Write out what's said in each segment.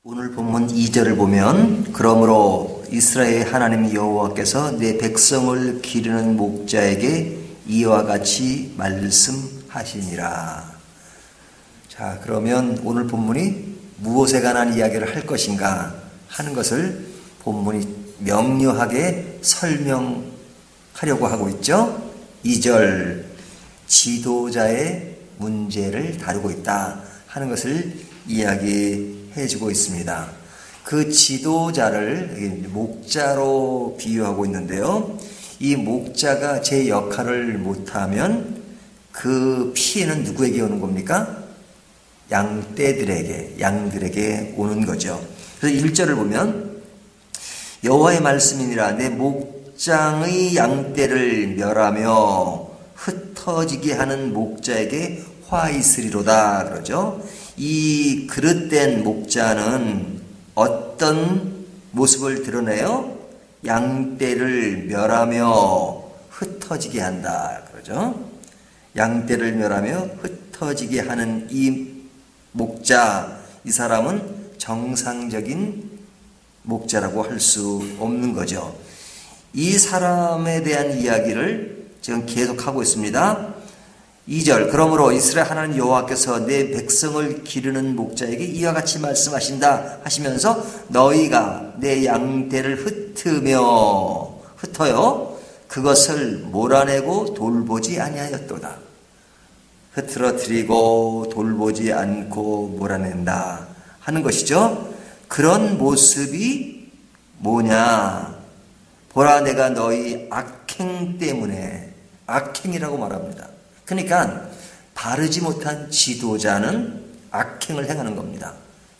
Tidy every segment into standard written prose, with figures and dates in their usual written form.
오늘 본문 2절을 보면 그러므로 이스라엘 하나님 여호와께서 내 백성을 기르는 목자에게 이와 같이 말씀하시니라. 자, 그러면 오늘 본문이 무엇에 관한 이야기를 할 것인가 하는 것을 본문이 명료하게 설명하려고 하고 있죠. 2절 지도자의 문제를 다루고 있다 하는 것을 이야기해 주고 있습니다. 그 지도자를 목자로 비유하고 있는데요. 이 목자가 제 역할을 못하면 그 피해는 누구에게 오는 겁니까? 양들에게 오는 거죠. 그래서 1절을 보면 여호와의 말씀이니라 내 목장의 양떼를 멸하며 흩어지게 하는 목자에게 화 있으리로다 그러죠. 이 그릇된 목자는 어떤 모습을 드러내요? 양떼를 멸하며 흩어지게 한다 그러죠. 양떼를 멸하며 흩어지게 하는 이 목자, 이 사람은 정상적인 목자라고 할 수 없는 거죠. 이 사람에 대한 이야기를 지금 계속하고 있습니다. 2절 그러므로 이스라엘 하나님 여호와께서 내 백성을 기르는 목자에게 이와 같이 말씀하신다 하시면서 너희가 내 양떼를 흩어요 그것을 몰아내고 돌보지 아니하였도다. 흐트러뜨리고 돌보지 않고 몰아낸다 하는 것이죠. 그런 모습이 뭐냐? 보라 내가 너희 악행 때문에, 악행이라고 말합니다. 그러니까 바르지 못한 지도자는 악행을 행하는 겁니다.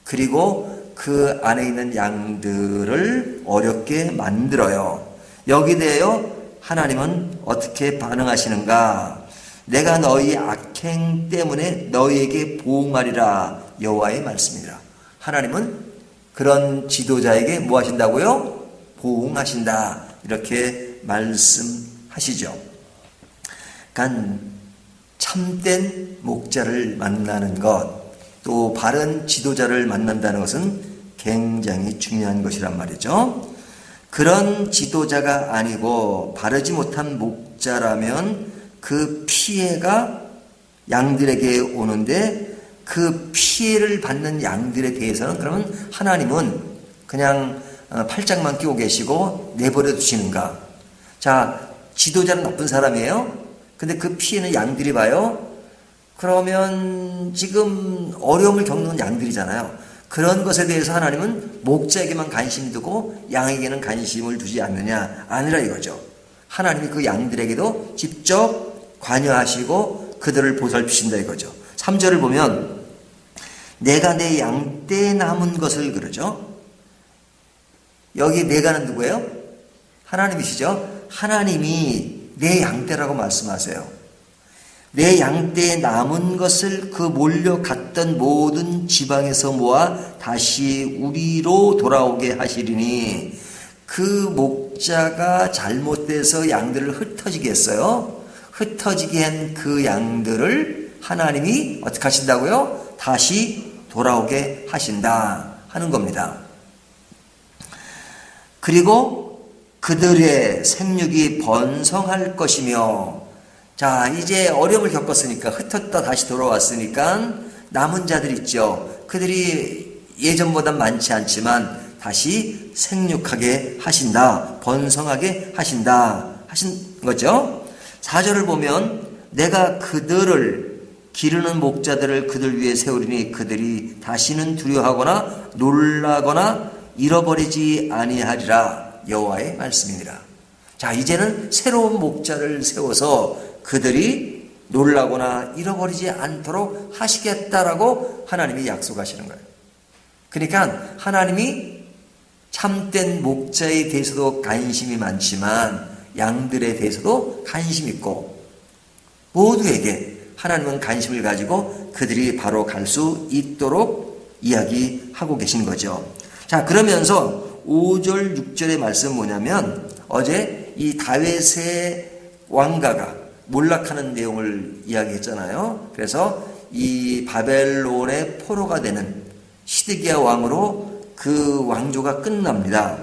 그리고 그 안에 있는 양들을 어렵게 만들어요. 여기에 대하여 하나님은 어떻게 반응하시는가? 내가 너희 악행 때문에 너희에게 보응하리라 여호와의 말씀이라. 하나님은 그런 지도자에게 뭐 하신다고요? 보응하신다 이렇게 말씀하시죠. 그러니까 참된 목자를 만나는 것, 또 바른 지도자를 만난다는 것은 굉장히 중요한 것이란 말이죠. 그런 지도자가 아니고 바르지 못한 목자라면 그 피해가 양들에게 오는데 그 피해를 받는 양들에 대해서는 그러면 하나님은 그냥 팔짱만 끼고 계시고 내버려 두시는가? 자, 지도자는 나쁜 사람이에요. 근데 그 피해는 양들이 봐요. 그러면 지금 어려움을 겪는 양들이잖아요. 그런 것에 대해서 하나님은 목자에게만 관심 두고 양에게는 관심을 두지 않느냐? 아니라 이거죠. 하나님이 그 양들에게도 직접 관여하시고 그들을 보살피신다 이거죠. 3절을 보면 내가 내 양떼에 남은 것을 그러죠. 여기 내가는 누구예요? 하나님이시죠. 하나님이 내 양떼라고 말씀하세요. 내 양떼에 남은 것을 그 몰려갔던 모든 지방에서 모아 다시 우리로 돌아오게 하시리니 그 목자가 잘못돼서 양들을 흩어지게 했어요. 흩어지게 한 그 양들을 하나님이 어떻게 하신다고요? 다시 돌아오게 하신다 하는 겁니다. 그리고 그들의 생육이 번성할 것이며, 자, 이제 어려움을 겪었으니까, 흩었다 다시 돌아왔으니까 남은 자들 있죠. 그들이 예전보다 많지 않지만 다시 생육하게 하신다, 번성하게 하신다 하신 거죠. 4절을 보면 내가 그들을 기르는 목자들을 그들 위에 세우리니 그들이 다시는 두려워하거나 놀라거나 잃어버리지 아니하리라 여호와의 말씀이니라. 자, 이제는 새로운 목자를 세워서 그들이 놀라거나 잃어버리지 않도록 하시겠다라고 하나님이 약속하시는 거예요. 그러니까 하나님이 참된 목자에 대해서도 관심이 많지만 양들에 대해서도 관심 있고 모두에게 하나님은 관심을 가지고 그들이 바로 갈 수 있도록 이야기하고 계신 거죠. 자, 그러면서 5절 6절의 말씀은 뭐냐면 어제 이 다윗의 왕가가 몰락하는 내용을 이야기했잖아요. 그래서 이 바벨론의 포로가 되는 시드기야 왕으로 그 왕조가 끝납니다.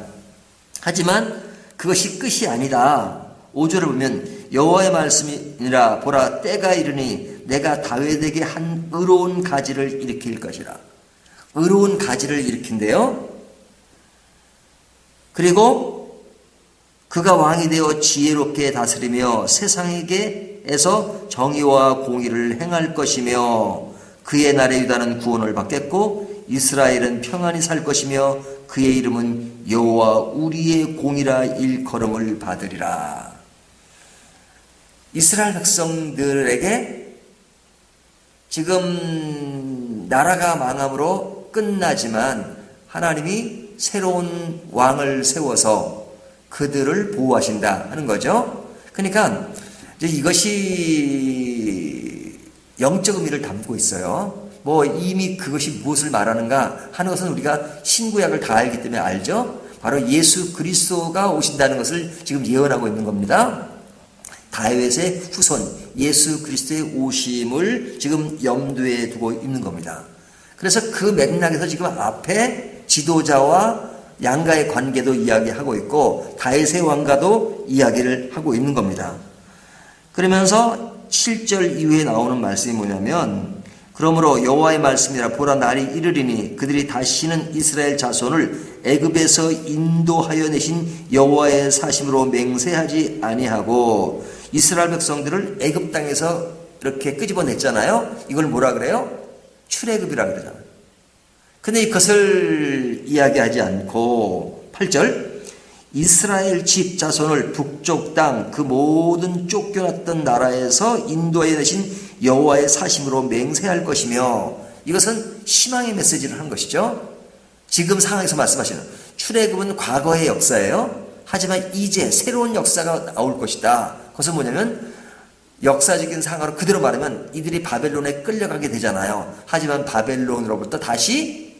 하지만 그것이 끝이 아니다. 5절을 보면 여호와의 말씀이니라 보라 때가 이르니 내가 다윗에게 한 의로운 가지를 일으킬 것이라. 의로운 가지를 일으킨대요. 그리고 그가 왕이 되어 지혜롭게 다스리며 세상에게에서 정의와 공의를 행할 것이며 그의 날에 유다는 구원을 받겠고 이스라엘은 평안히 살 것이며 그의 이름은 여호와 우리의 공이라 일컬음을 받으리라. 이스라엘 백성들에게 지금 나라가 망함으로 끝나지만 하나님이 새로운 왕을 세워서 그들을 보호하신다 하는 거죠. 그러니까 이제 이것이 영적 의미를 담고 있어요. 뭐 이미 그것이 무엇을 말하는가 하는 것은 우리가 신구약을 다 알기 때문에 알죠. 바로 예수 그리스도가 오신다는 것을 지금 예언하고 있는 겁니다. 다윗의 후손 예수 그리스도의 오심을 지금 염두에 두고 있는 겁니다. 그래서 그 맥락에서 지금 앞에 지도자와 양가의 관계도 이야기하고 있고 다윗의 왕가도 이야기를 하고 있는 겁니다. 그러면서 7절 이후에 나오는 말씀이 뭐냐면 그러므로 여호와의 말씀이라 보라 날이 이르리니 그들이 다시는 이스라엘 자손을 애굽에서 인도하여 내신 여호와의 사심으로 맹세하지 아니하고 이스라엘 백성들을 애굽 땅에서 이렇게 끄집어냈잖아요. 이걸 뭐라 그래요? 출애굽이라 그러잖아요. 근데 이것을 이야기하지 않고 8절 이스라엘 집 자손을 북쪽 땅 그 모든 쫓겨났던 나라에서 인도하여 내신 여호와의 사심으로 맹세할 것이며 이것은 희망의 메시지를 하는 것이죠. 지금 상황에서 말씀하시는 출애굽은 과거의 역사예요. 하지만 이제 새로운 역사가 나올 것이다. 그것은 뭐냐면 역사적인 상황으로 그대로 말하면 이들이 바벨론에 끌려가게 되잖아요. 하지만 바벨론으로부터 다시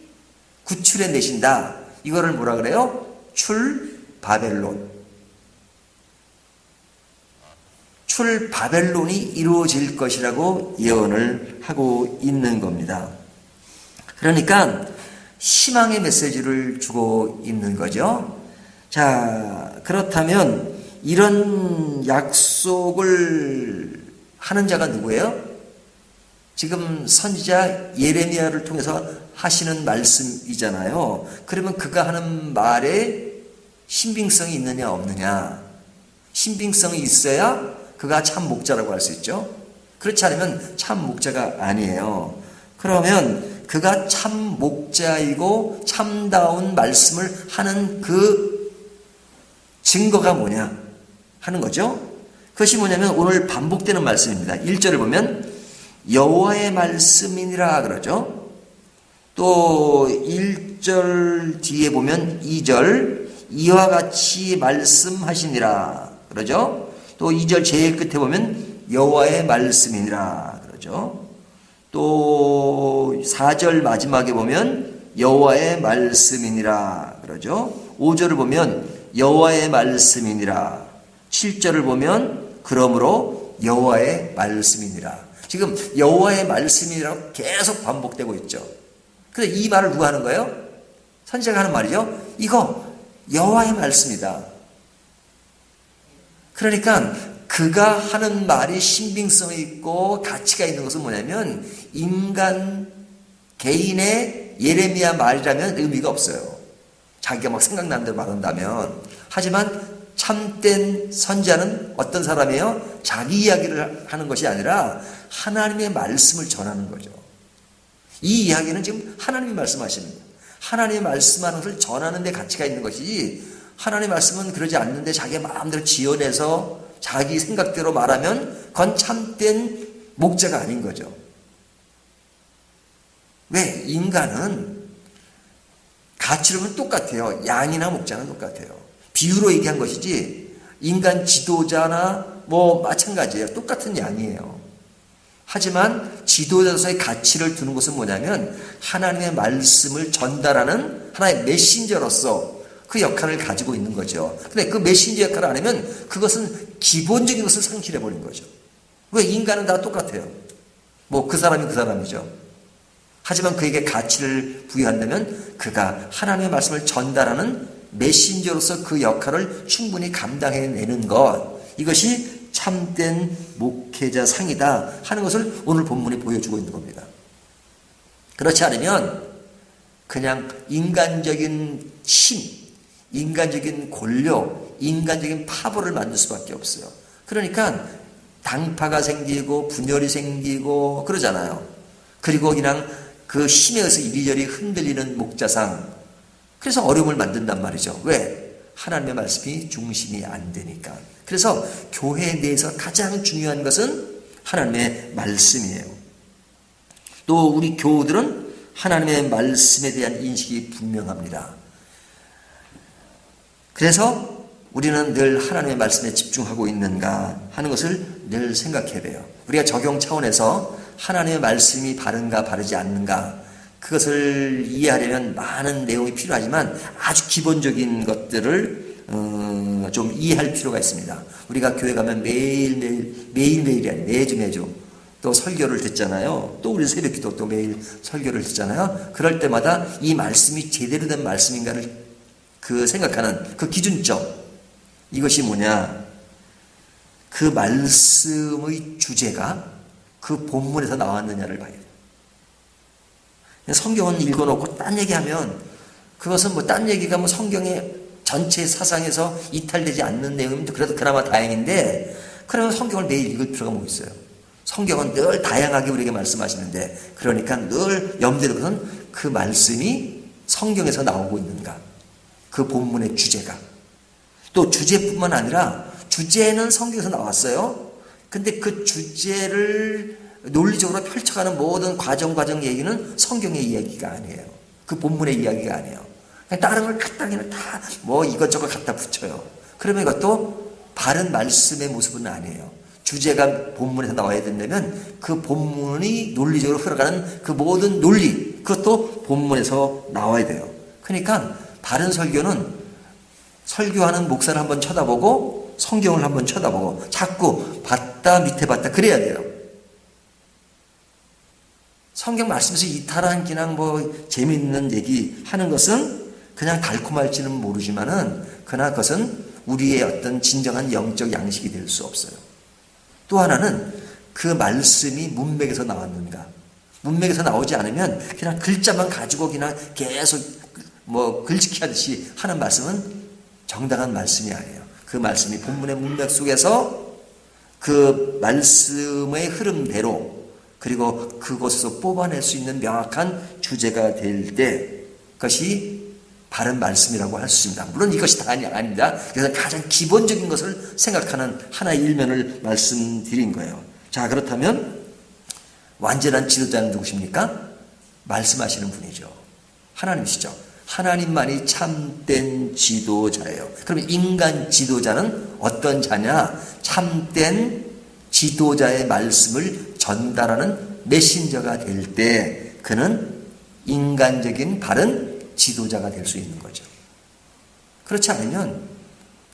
구출해 내신다. 이거를 뭐라 그래요? 출바벨론. 출바벨론이 이루어질 것이라고 예언을 하고 있는 겁니다. 그러니까 희망의 메시지를 주고 있는 거죠. 자, 그렇다면 이런 약속을 하는 자가 누구예요? 지금 선지자 예레미야를 통해서 하시는 말씀이잖아요. 그러면 그가 하는 말에 신빙성이 있느냐 없느냐? 신빙성이 있어야 그가 참 목자라고 할 수 있죠. 그렇지 않으면 참 목자가 아니에요. 그러면 그가 참 목자이고 참다운 말씀을 하는 그 증거가 뭐냐 하는 거죠. 그것이 뭐냐면 오늘 반복되는 말씀입니다. 1절을 보면 여호와의 말씀이니라 그러죠. 또 1절 뒤에 보면 2절 이와 같이 말씀하시니라 그러죠. 또 2절 제일 끝에 보면 여호와의 말씀이니라 그러죠. 또 4절 마지막에 보면 여호와의 말씀이니라 그러죠. 5절을 보면 여호와의 말씀이니라. 7절을 보면 그러므로 여호와의 말씀이니라. 지금 여호와의 말씀이라고 계속 반복되고 있죠. 근데 이 말을 누가 하는 거예요? 선지자가 하는 말이죠. 이거 여호와의 말씀이다. 그러니까 그가 하는 말이 신빙성이 있고 가치가 있는 것은 뭐냐면 인간 개인의 예레미야 말이라면 의미가 없어요. 자기가 막 생각나는 대로 말한다면. 하지만 참된 선지자는 어떤 사람이에요? 자기 이야기를 하는 것이 아니라 하나님의 말씀을 전하는 거죠. 이 이야기는 지금 하나님이 말씀하시는 거예요. 하나님의 말씀하는 것을 전하는 데 가치가 있는 것이지 하나님의 말씀은 그러지 않는데 자기 마음대로 지어내서 자기 생각대로 말하면 그건 참된 목자가 아닌 거죠. 왜? 인간은 가치로는 똑같아요. 양이나 목자는 똑같아요. 비유로 얘기한 것이지 인간 지도자나 뭐 마찬가지예요. 똑같은 양이에요. 하지만 지도자로서의 가치를 두는 것은 뭐냐면 하나님의 말씀을 전달하는 하나의 메신저로서 그 역할을 가지고 있는 거죠. 근데 그 메신저 역할을 안 하면 그것은 기본적인 것을 상실해버린 거죠. 왜? 인간은 다 똑같아요. 뭐 그 사람이 그 사람이죠. 하지만 그에게 가치를 부여한다면 그가 하나님의 말씀을 전달하는 메신저로서 그 역할을 충분히 감당해내는 것, 이것이 참된 목회자 상이다 하는 것을 오늘 본문이 보여주고 있는 겁니다. 그렇지 않으면 그냥 인간적인 힘, 인간적인 권력, 인간적인 파벌을 만들 수밖에 없어요. 그러니까 당파가 생기고 분열이 생기고 그러잖아요. 그리고 그냥 그 힘에 의해서 이리저리 흔들리는 목자상, 그래서 어려움을 만든단 말이죠. 왜? 하나님의 말씀이 중심이 안 되니까. 그래서 교회 내에서 가장 중요한 것은 하나님의 말씀이에요. 또 우리 교우들은 하나님의 말씀에 대한 인식이 분명합니다. 그래서 우리는 늘 하나님의 말씀에 집중하고 있는가 하는 것을 늘 생각해야 돼요. 우리가 적용 차원에서 하나님의 말씀이 바른가 바르지 않는가, 그것을 이해하려면 많은 내용이 필요하지만 아주 기본적인 것들을 좀 이해할 필요가 있습니다. 우리가 교회 가면 매일매일이 아니라 매주 또 설교를 듣잖아요. 또 우리 새벽기도 또 매일 설교를 듣잖아요. 그럴 때마다 이 말씀이 제대로 된 말씀인가를 생각하는 그 기준점, 이것이 뭐냐? 그 말씀의 주제가 그 본문에서 나왔느냐를 봐야 돼요. 성경은 읽어놓고 딴 얘기하면 그것은 뭐 딴 얘기가 뭐 성경의 전체 사상에서 이탈되지 않는 내용이면 그래도 그나마 다행인데, 그러면 성경을 매일 읽을 필요가 뭐 있어요? 성경은 늘 다양하게 우리에게 말씀하시는데, 그러니까 늘 염두에 두고는 그 말씀이 성경에서 나오고 있는가, 그 본문의 주제가. 또 주제뿐만 아니라 주제는 성경에서 나왔어요. 근데 그 주제를 논리적으로 펼쳐가는 모든 과정 얘기는 성경의 이야기가 아니에요. 그 본문의 이야기가 아니에요. 다른 걸 갖다 그냥 다 뭐 이것저것 갖다 붙여요. 그러면 이것도 바른 말씀의 모습은 아니에요. 주제가 본문에서 나와야 된다면 그 본문이 논리적으로 흘러가는 그 모든 논리, 그것도 본문에서 나와야 돼요. 그러니까 바른 설교는 설교하는 목사를 한번 쳐다보고 성경을 한번 쳐다보고 자꾸 봤다 밑에 봤다 그래야 돼요. 성경 말씀에서 이탈한 그냥 뭐 재미있는 얘기 하는 것은 그냥 달콤할지는 모르지만은 그러나 그것은 우리의 어떤 진정한 영적 양식이 될 수 없어요. 또 하나는 그 말씀이 문맥에서 나왔는가. 문맥에서 나오지 않으면 그냥 글자만 가지고 그냥 계속 뭐 글짓기 하듯이 하는 말씀은 정당한 말씀이 아니에요. 그 말씀이 본문의 문맥 속에서 그 말씀의 흐름대로, 그리고 그것에서 뽑아낼 수 있는 명확한 주제가 될 때 그것이 바른 말씀이라고 할 수 있습니다. 물론 이것이 다 아닙니다. 그래서 가장 기본적인 것을 생각하는 하나의 일면을 말씀드린 거예요. 자, 그렇다면 완전한 지도자는 누구십니까? 말씀하시는 분이죠. 하나님이시죠. 하나님만이 참된 지도자예요. 그러면 인간 지도자는 어떤 자냐? 참된 지도자의 말씀을 전달하는 메신저가 될 때 그는 인간적인 바른 지도자가 될 수 있는 거죠. 그렇지 않으면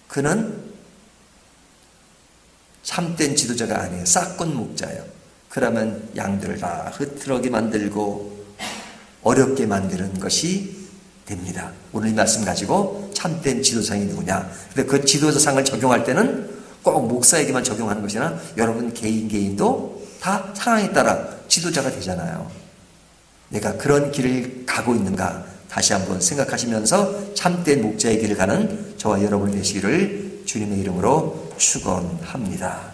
그는 참된 지도자가 아니에요. 싹건 목자예요. 그러면 양들을 다 흐트러게 만들고 어렵게 만드는 것이 됩니다. 오늘 이 말씀 가지고 참된 지도자이 누구냐? 근데 그 지도자상을 적용할 때는 꼭 목사에게만 적용하는 것이 아니라 여러분 개인도 다 상황에 따라 지도자가 되잖아요. 내가 그런 길을 가고 있는가 다시 한번 생각하시면서 참된 목자의 길을 가는 저와 여러분 되시기를 주님의 이름으로 축원합니다.